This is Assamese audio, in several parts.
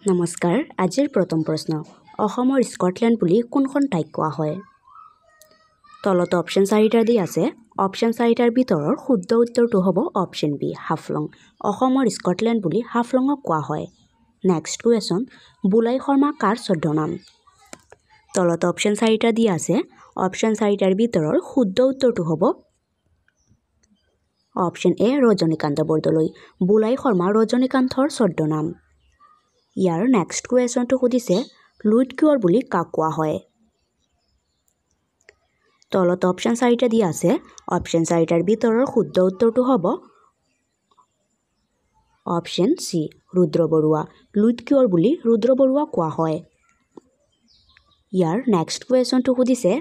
নমস্কাৰ আজিৰ প্ৰথম প্ৰশ্ন অসমৰ স্কটলেণ্ড বুলি কোনখন ঠাইক কোৱা হয় তলত অপচন 4টা দি আছে অপচন 4টাৰ ভিতৰৰ শুদ্ধ উত্তৰটো হ'ব অপচন বি হাফলং অসমৰ স্কটলেণ্ড বুলি হাফলঙক কোৱা হয় নেক্সট কোৱেশ্যন বুলাই শৰ্মা কাৰ ছদ্মনাম তলত অপচন 4টা দি আছে অপচন 4টাৰ ভিতৰৰ শুদ্ধ উত্তৰটো হ'ব অপচন এ ৰজনীকান্ত বৰদলৈ বুলাই শৰ্মা ৰজনীকান্তৰ ছদ্মনাম ইয়াৰ নেক্সট কুৱেশ্যনটো সুধিছে লুইট কিউৰ বুলি কাক কোৱা হয় তলত অপচন 4টা দিয়া আছে অপচন 4টাৰ ভিতৰৰ শুদ্ধ উত্তৰটো হ'ব অপচন সি ৰুদ্ৰ বৰুৱা লুইট কিউৰ বুলি ৰুদ্ৰ বৰুৱা কোৱা হয় ইয়াৰ নেক্সট কুৱেশ্যনটো সুধিছে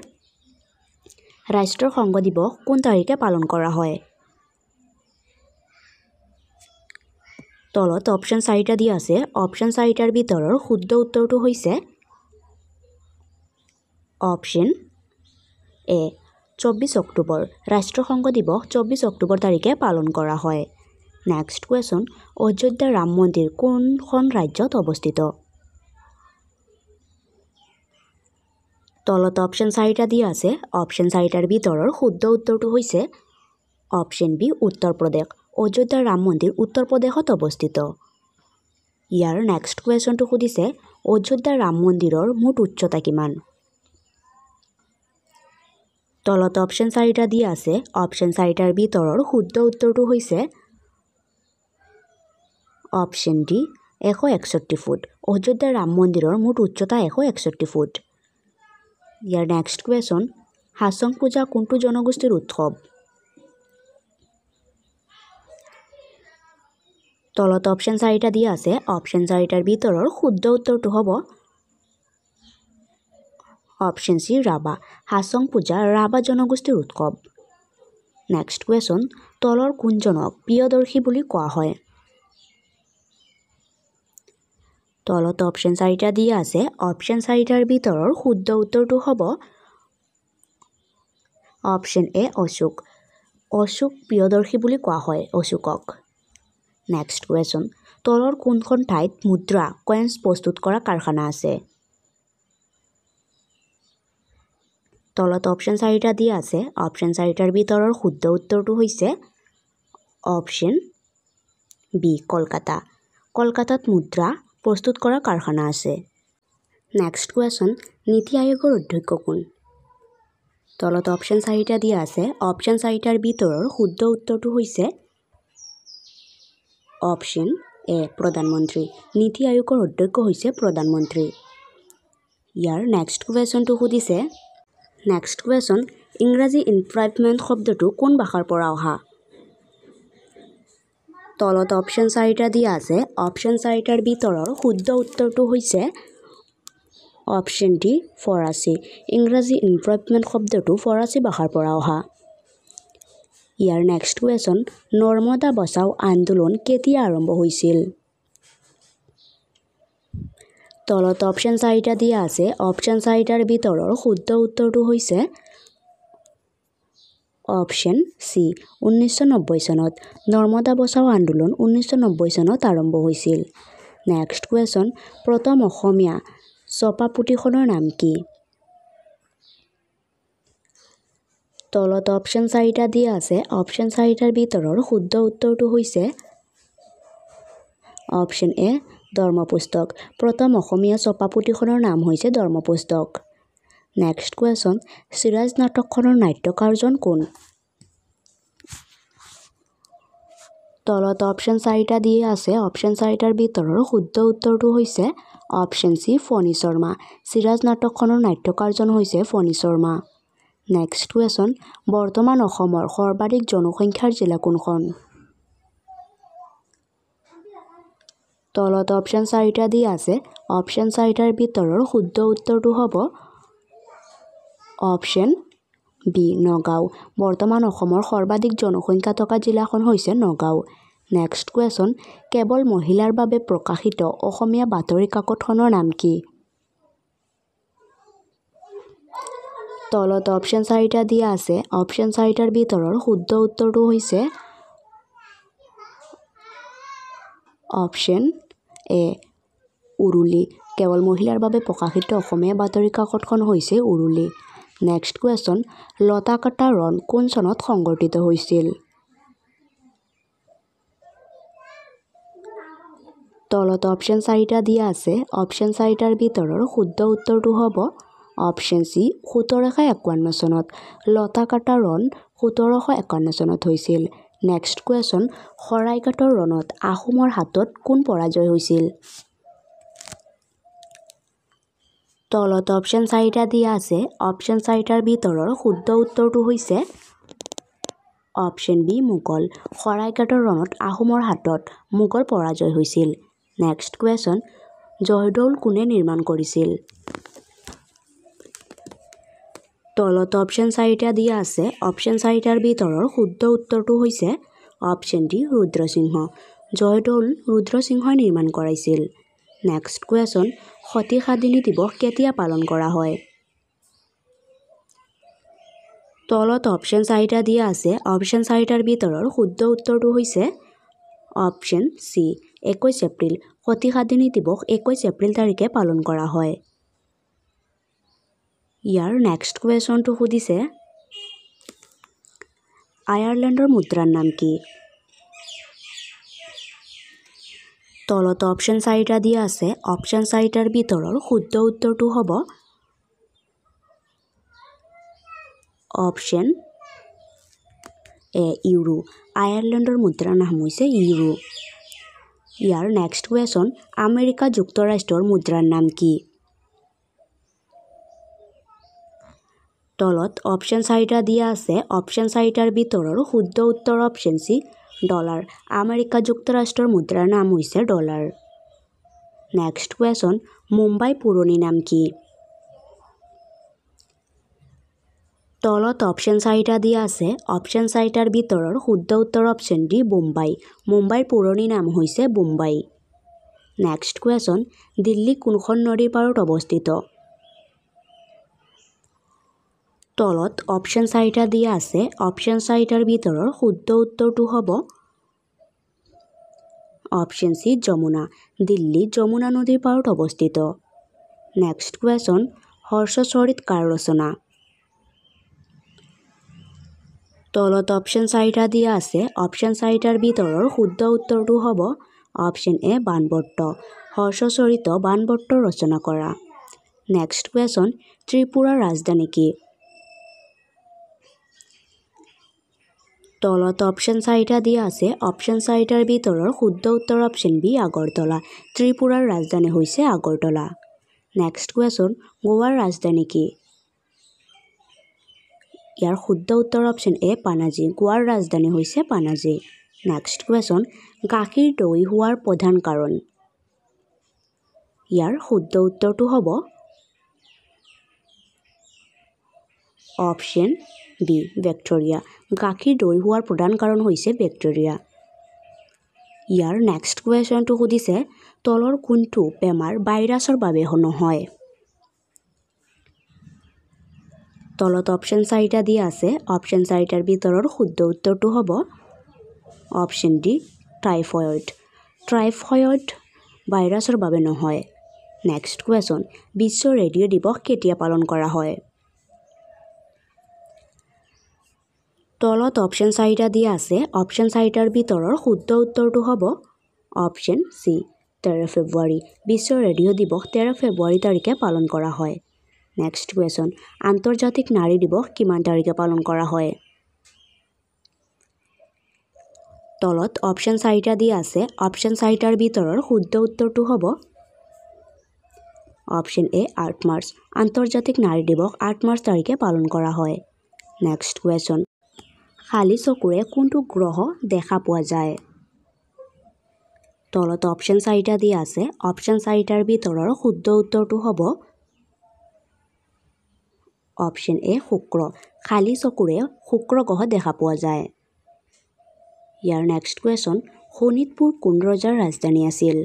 ৰাষ্ট্ৰীয় সংঘ দিৱস কোন তাৰিখে পালন কৰা হয় তলত অপচন 4টা দিয়া আছে অপচন 4টাৰ ভিতৰৰ শুদ্ধ উত্তৰটো হৈছে অপচন এ 24 অক্টোবৰ ৰাষ্ট্ৰীয় সংঘ দিৱস 24 অক্টোবৰ তাৰিখে পালন কৰা হয় নেক্সট কুৱেশ্যন অযোধ্যা ৰাম মন্দিৰ কোনখন ৰাজ্যত অৱস্থিত তলত অপচন 4টা দিয়া আছে অপচন 4টাৰ ভিতৰৰ শুদ্ধ উত্তৰটো হৈছে অপচন বি উত্তৰ প্ৰদেশ অযোধ্যা ৰাম মন্দিৰ উত্তৰ প্ৰদেশত অৱস্থিত ইয়াৰ নেক্সট কুৱেশ্যনটো সুধিছে অযোধ্যা ৰাম মন্দিৰৰ মুঠ উচ্চতা কিমান তলত অপচন 4টা দিয়া আছে অপচন 4টাৰ ভিতৰৰ শুদ্ধ উত্তৰটো হৈছে option D 161 foot Ayodhya Ram মন্দিৰৰ মুঠ উচ্চতা 161 ফুট ইয়াৰ নেক্সট কুৱেশ্যন হাছং পূজা কোনটো জনগোষ্ঠীৰ উৎসৱ তলত অপচন 4টা দিয়া আছে অপচন 4টাৰ ভিতৰৰ শুদ্ধ উত্তৰটো হ'ব অপচন সি ৰাভা হাছং পূজা ৰাভা জনগোষ্ঠীৰ উৎসৱ নেক্সট কুৱেশ্যন তলৰ কোনজনক প্ৰিয়দৰ্শী বুলি কোৱা হয় তলত অপচন 4টা দিয়া আছে অপচন 4টাৰ ভিতৰৰ শুদ্ধ উত্তৰটো হ'ব অপচন এ অশোক প্ৰিয়দৰ্শী বুলি কোৱা হয় অশোকক নেক্সট কুৱেশ্যন তলৰ কোনখন ঠাইত মুদ্ৰা কয়েন্স প্ৰস্তুত কৰা কাৰখানা আছে তলত অপচন 4টা দিয়া আছে অপচন 4টাৰ ভিতৰৰ শুদ্ধ উত্তৰটো হৈছে অপচন বি কলকাতাত মুদ্ৰা প্ৰস্তুত কৰা কাৰখানা আছে নেক্সট কুৱেশ্যন নীতি আয়োগৰ অধ্যক্ষ কোন তলত অপচন 4টা দিয়া আছে অপচন 4টাৰ ভিতৰৰ শুদ্ধ উত্তৰটো হৈছে অপচন এ প্ৰধানমন্ত্ৰী নীতি আয়োগৰ অধ্যক্ষ হৈছে প্ৰধানমন্ত্ৰী ইয়াৰ নেক্সট কুৱেশ্যনটো সুধিছে নেক্সট কুৱেশ্যন ইংৰাজী ইমপ্ৰুভমেণ্ট শব্দটো কোন ভাষাৰ পৰা অহা তলত অপচন 4টা দিয়া আছে অপচন 4টাৰ ভিতৰৰ শুদ্ধ উত্তৰটো হৈছে অপচন ডি ফৰাচী ইংৰাজী ইমপ্ৰুভমেণ্ট শব্দটো ফৰাচী ভাষাৰ পৰা অহা ইয়াৰ নেক্সট কুৱেশ্যন নৰ্মদা বচাও আন্দোলন কেতিয়া আৰম্ভ হৈছিল তলত অপচন 4টা দিয়া আছে অপচন 4টাৰ ভিতৰৰ শুদ্ধ উত্তৰটো হৈছে অপচন সি 1990 চনত নৰ্মদা বচাও আন্দোলন 1990 চনত আৰম্ভ হৈছিল নেক্সট কুৱেশ্যন প্ৰথম অসমীয়া ছপা পুথিখনৰ নাম কি তলত অপচন 4টা দিয়া আছে অপচন 4টাৰ ভিতৰৰ শুদ্ধ উত্তৰটো হৈছে অপচন এ ধৰ্মপুস্তক প্ৰথম অসমীয়া ছপা পুথিখনৰ নাম হৈছে ধৰ্মপুস্তক নেক্সট কুৱেশ্যন চিৰাজ নাটকখনৰ নাট্যকাৰজন কোন তলত অপচন 4টা দিয়া আছে অপচন 4টাৰ ভিতৰৰ শুদ্ধ উত্তৰটো হৈছে অপচন সি ফণী শৰ্মা চিৰাজ নাটকখনৰ নাট্যকাৰজন হৈছে ফণী শৰ্মা নেক্সট কুৱেশ্যন বৰ্তমান অসমৰ সৰ্বাধিক জনসংখ্যাৰ জিলা কোনখন তলত অপচন 4টা দিয়া আছে অপচন 4টাৰ ভিতৰৰ শুদ্ধ উত্তৰটো হ'ব অপচন বি নগাঁও বৰ্তমান অসমৰ সৰ্বাধিক জনসংখ্যা থকা জিলাখন হৈছে নগাঁও নেক্সট কুৱেশ্যন কেৱল মহিলাৰ বাবে প্ৰকাশিত অসমীয়া বাতৰি কাকতখনৰ নাম কি তলত অপচন 4টা দিয়া আছে অপচন 4টাৰ ভিতৰৰ শুদ্ধ উত্তৰটো হৈছে অপচন এ উৰুলি কেৱল মহিলাৰ বাবে প্ৰকাশিত অসমীয়া বাতৰি কাকতখন হৈছে উৰুলি। নেক্সট কুৱেশ্যন লতা কাটা ৰণ কোন চনত সংগঠিত হৈছিল? তলত অপশ্যন 4টা দিয়া আছে। অপশ্যন 4টাৰ ভিতৰৰ শুদ্ধ উত্তৰটো হ'ব অপশ্যন চি 1751 চনত। লতা কাটা ৰণ 1751 চনত হৈছিল। নেক্সট কুৱেশ্যন শৰাইঘাটৰ ৰণত আহোমৰ হাতত কোন পৰাজয় হৈছিল? তলত অপশ্যন 4টা দিয়া আছে। অপশ্যন 4টাৰ ভিতৰৰ শুদ্ধ উত্তৰটো হৈছে অপশ্যন বি মোগল। শৰাইঘাটৰ ৰণত আহোমৰ হাতত মোগল পৰাজয় হৈছিল। নেক্সট কুৱেশ্যন জয়দৌল কোনে নিৰ্মাণ কৰিছিল? তলত অপশ্যন 4টা দিয়া আছে। অপশ্যন 4টাৰ ভিতৰৰ শুদ্ধ উত্তৰটো হৈছে অপশ্যন ডি ৰুদ্ৰসিংহ। জয়দৌল ৰুদ্ৰসিংহই নিৰ্মাণ কৰাইছিল। নেক্সট কুৱেশ্যন সতী সাধিনী দিৱস কেতিয়া পালন কৰা হয়? তলত অপশ্যন 4টা দিয়া আছে। অপশ্যন 4টাৰ ভিতৰৰ শুদ্ধ উত্তৰটো হৈছে অপশ্যন চি 21 এপ্ৰিল। সতী সাধিনী দিৱস 21 এপ্ৰিল তাৰিখে পালন কৰা হয়। ইয়াৰ নেক্সট কুৱেশ্যনটো সুধিছে আয়াৰলেণ্ডৰ মুদ্ৰাৰ নাম কি? তলত অপশ্যন 4টা দিয়া আছে। অপশ্যন 4টাৰ ভিতৰৰ শুদ্ধ উত্তৰটো হ'ব অপশ্যন এ ইউৰো। আয়াৰলেণ্ডৰ মুদ্ৰাৰ নাম হৈছে ইউৰো। ইয়াৰ নেক্সট কুৱেশ্যন আমেৰিকা যুক্তৰাষ্ট্ৰৰ মুদ্ৰাৰ নাম কি? তলত অপশ্যন 4টা দিয়া আছে। অপশ্যন 4টাৰ ভিতৰৰ শুদ্ধ উত্তৰ অপশ্যন চি ডলাৰ। আমেৰিকা যুক্তৰাষ্ট্ৰৰ মুদ্ৰাৰ নাম হৈছে ডলাৰ। নেক্সট কুৱেশ্যন মুম্বাই পুৰণি নাম কি? তলত অপশ্যন 4টা দিয়া আছে। অপশ্যন 4টাৰ ভিতৰৰ শুদ্ধ উত্তৰ অপশ্যন ডি বোম্বাই। মুম্বাইৰ পুৰণি নাম হৈছে বোম্বাই। নেক্সট কুৱেশ্যন দিল্লী কোনখন নদীৰ পাৰত অৱস্থিত? তলত অপশ্যন 4টা দিয়া আছে। অপশ্যন 4টাৰ ভিতৰৰ শুদ্ধ উত্তৰটো হ'ব অপশ্যন চি যমুনা। দিল্লী যমুনা নদীৰ পাৰত অৱস্থিত। নেক্সট কুৱেশ্যন হৰ্ষচৰিত কাৰ ৰচনা? তলত অপশ্যন 4টা দিয়া আছে। অপশ্যন 4টাৰ ভিতৰৰ শুদ্ধ উত্তৰটো হ'ব অপশ্যন এ বাণভট্ট। হৰ্ষচৰিত বাণভট্ট ৰচনা কৰা। নেক্সট কুৱেশ্যন ত্ৰিপুৰাৰ ৰাজধানী কি? তলত অপশ্যন 4টা দিয়া আছে। অপশ্যন 4টাৰ ভিতৰৰ শুদ্ধ উত্তৰ অপশ্যন বি আগৰতলা। ত্ৰিপুৰাৰ ৰাজধানী হৈছে আগৰতলা। নেক্সট কুৱেশ্যন গোৱাৰ ৰাজধানী কি? ইয়াৰ শুদ্ধ উত্তৰ অপশ্যন এ পানাজী। গোৱাৰ ৰাজধানী হৈছে পানাজী। নেক্সট কুৱেশ্যন গাখীৰ দৈ হোৱাৰ প্ৰধান কাৰণ? ইয়াৰ শুদ্ধ উত্তৰটো হ'ব অপশ্যন বি বেক্টেৰিয়া। গাখীৰ দৈ হোৱাৰ প্ৰধান কাৰণ হৈছে বেক্টেৰিয়া। ইয়াৰ নেক্সট কুৱেশ্যনটো সুধিছে তলৰ কোনটো বেমাৰ ভাইৰাছৰ বাবে নহয়? তলত অপশ্যন 4টা দিয়া আছে। অপশ্যন 4টাৰ ভিতৰৰ শুদ্ধ উত্তৰটো হ'ব অপশ্যন ডি টাইফয়েড। টাইফয়েড ভাইৰাছৰ বাবে নহয়। নেক্সট কুৱেশ্যন বিশ্ব ৰেডিঅ' দিৱস কেতিয়া পালন কৰা হয়? তলত অপশ্যন 4টা দিয়া আছে। অপশ্যন 4টাৰ ভিতৰৰ শুদ্ধ উত্তৰটো হ'ব অপশ্যন চি 13 ফেব্ৰুৱাৰী। বিশ্ব ৰেডিঅ' দিৱস 13 ফেব্ৰুৱাৰী তাৰিখে পালন কৰা হয়। নেক্সট কুৱেশ্যন আন্তৰ্জাতিক নাৰী দিৱস কিমান তাৰিখে পালন কৰা হয়? তলত অপশ্যন 4টা দিয়া আছে। অপশ্যন 4টাৰ ভিতৰৰ শুদ্ধ উত্তৰটো হ'ব অপশ্যন এ 8 মাৰ্চ। আন্তৰ্জাতিক নাৰী দিৱস 8 মাৰ্চ তাৰিখে পালন কৰা হয়। নেক্সট কুৱেশ্যন খালী চকুৰে কোনটো গ্ৰহ দেখা পোৱা যায়? তলত অপশ্যন 4টা দিয়া আছে। অপশ্যন 4টাৰ ভিতৰৰ শুদ্ধ উত্তৰটো হ'ব অপশ্যন এ শুক্ৰ। খালী চকুৰে শুক্ৰ গ্ৰহ দেখা পোৱা যায়। ইয়াৰ নেক্সট কুৱেশ্যন শোণিতপুৰ কোন ৰজাৰ ৰাজধানী আছিল?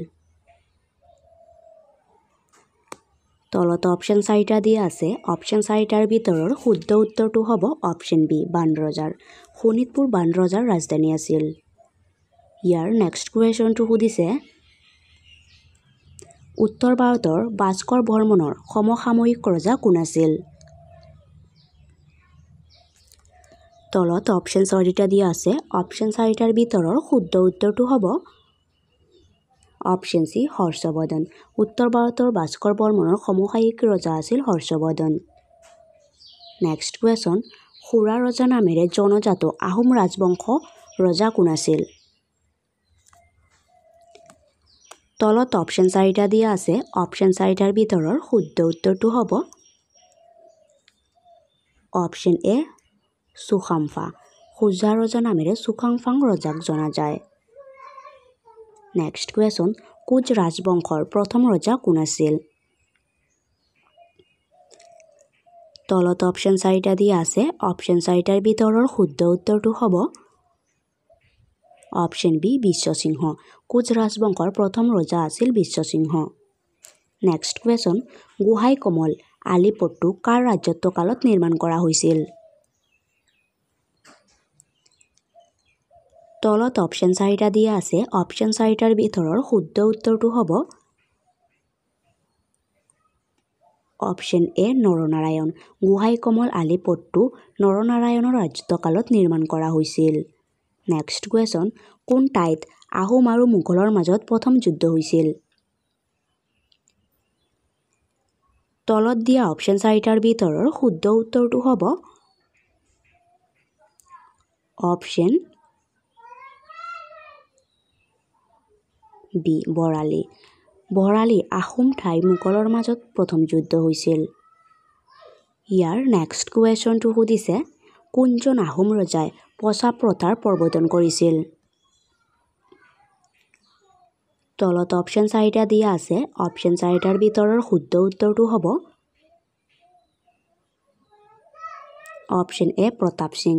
তলত অপশ্যন 4টা দিয়া আছে। অপশ্যন 4টাৰ ভিতৰৰ শুদ্ধ উত্তৰটো হ'ব অপশ্যন বি বাণৰজাৰ। শোণিতপুৰ বাণৰজাৰ ৰাজধানী আছিল। ইয়াৰ নেক্সট কুৱেশ্যনটো সুধিছে উত্তৰ ভাৰতৰ ভাস্কৰ বৰ্মনৰ সমসাময়িক ৰজা কোন আছিল? তলত অপশ্যন 4টা দিয়া আছে অপশ্যন 4টাৰ ভিতৰৰ শুদ্ধ উত্তৰটো হ'ব অপশ্যন সি হৰ্ষবৰ্ধন উত্তৰ ভাৰতৰ ভাস্কৰ বৰ্মনৰ সমসাময়িক ৰজা আছিল হৰ্ষবৰ্ধন নেক্সট কুৱেশ্যন খুৰা ৰজা নামেৰে জনজাত আহোম ৰাজবংশ ৰজা কোন আছিল তলত অপশ্যন 4টা দিয়া আছে অপশ্যন 4টাৰ ভিতৰৰ শুদ্ধ উত্তৰটো হ'ব অপশ্যন এ চুকাম্ফা খুজা ৰজা নামেৰে চুকাম্ফাং ৰজাক জনা যায় নেক্সট কুৱেশ্যন কোচ ৰাজবংশৰ প্ৰথম ৰজা কোন আছিল তলত অপশ্যন 4টা দিয়া আছে অপশ্যন 4টাৰ ভিতৰৰ শুদ্ধ উত্তৰটো হ'ব অপশ্যন বি বিশ্বসিংহ কোচ ৰাজবংশৰ প্ৰথম ৰজা আছিল বিশ্বসিংহ নেক্সট কুৱেশ্যন গোহাই কমল আলিপট্টু কাৰ ৰাজত্বকালত নিৰ্মাণ কৰা হৈছিল তলত অপশ্যন 4টা দিয়া আছে অপশ্যন 4টাৰ ভিতৰৰ শুদ্ধ উত্তৰটো হ'ব অপশ্যন এ নৰনাৰায়ণ গোহাই কমল আলিপট্টু নৰনাৰায়ণৰ ৰাজত্বকালত নিৰ্মাণ কৰা হৈছিল নেক্সট কুৱেশ্যন কোন ঠাইত আহোম আৰু মোগলৰ মাজত প্ৰথম যুদ্ধ হৈছিল তলত দিয়া অপশ্যন 4টাৰ ভিতৰৰ শুদ্ধ উত্তৰটো হ'ব অপশ্যন বি বৰালি আহোম ঠাই মোগলৰ মাজত প্ৰথম যুদ্ধ হৈছিল ইয়াৰ নেক্সট কুৱেশ্যনটো সুধিছে কোনজন আহোম ৰজাই পছা প্ৰথাৰ প্ৰৱৰ্তন কৰিছিল তলত অপশ্যন 4টা দিয়া আছে অপশ্যন 4টাৰ ভিতৰৰ শুদ্ধ উত্তৰটো হ'ব অপশ্যন এ প্ৰতাপ সিং